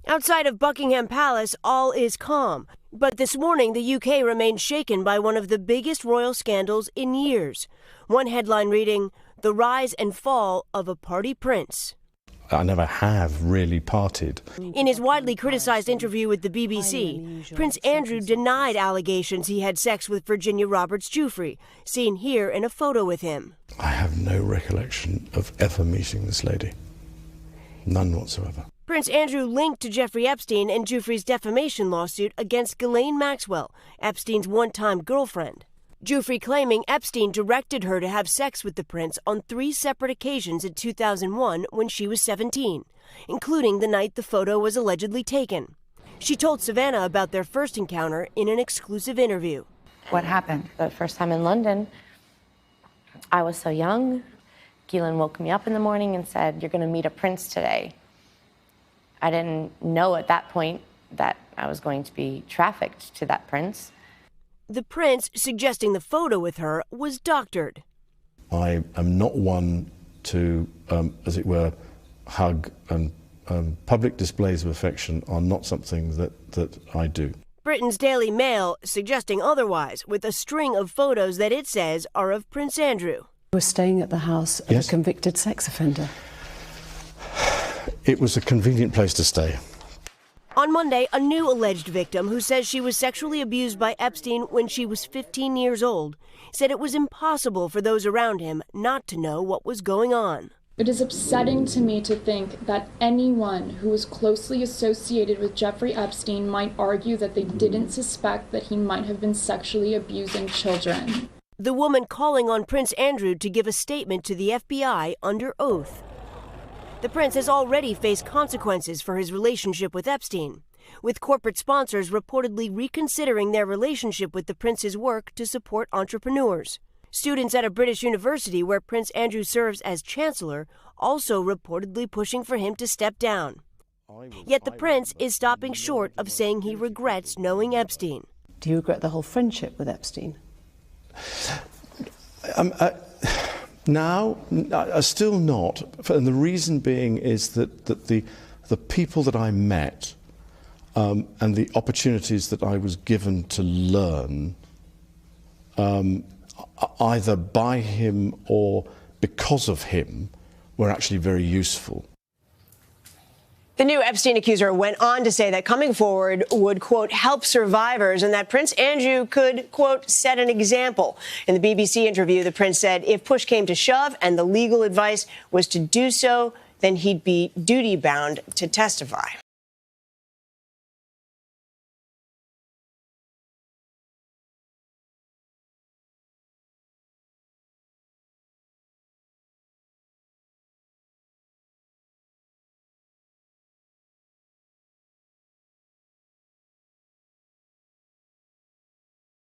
Outside of Buckingham Palace, all is calm. But this morning, the UK remained shaken by one of the biggest royal scandals in years. One headline reading, "The Rise and Fall of a Party Prince." I never have really partied. In his widely criticized interview with the BBC, Prince Andrew denied allegations he had sex with Virginia Roberts Giuffre, seen here in a photo with him. I have no recollection of ever meeting this lady. None whatsoever. Prince Andrew linked to Jeffrey Epstein and Giuffre's defamation lawsuit against Ghislaine Maxwell, Epstein's one-time girlfriend. Giuffre claiming Epstein directed her to have sex with the prince on 3 separate occasions in 2001 when she was 17, including the night the photo was allegedly taken. She told Savannah about their first encounter in an exclusive interview. What happened? The first time in London, I was so young. Ghislaine woke me up in the morning and said, "You're going to meet a prince today." I didn't know at that point that I was going to be trafficked to that prince. The prince, suggesting the photo with her, was doctored. I am not one to, as it were, hug, and public displays of affection are not something that I do. Britain's Daily Mail suggesting otherwise, with a string of photos that it says are of Prince Andrew. We're staying at the house of a convicted sex offender. It was a convenient place to stay. On Monday, a new alleged victim who says she was sexually abused by Epstein when she was 15 years old said it was impossible for those around him not to know what was going on. It is upsetting to me to think that anyone who was closely associated with Jeffrey Epstein might argue that they didn't suspect that he might have been sexually abusing children. The woman calling on Prince Andrew to give a statement to the FBI under oath. The prince has already faced consequences for his relationship with Epstein, with corporate sponsors reportedly reconsidering their relationship with the prince's work to support entrepreneurs. Students at a British university where Prince Andrew serves as chancellor also reportedly pushing for him to step down. Yet the prince is stopping short of saying he regrets knowing Epstein. Do you regret the whole friendship with Epstein? Now, still not, and the reason being is that the people that I met and the opportunities that I was given to learn, either by him or because of him, were actually very useful. The new Epstein accuser went on to say that coming forward would, quote, help survivors and that Prince Andrew could, quote, set an example. In the BBC interview, the prince said if push came to shove and the legal advice was to do so, then he'd be duty-bound to testify.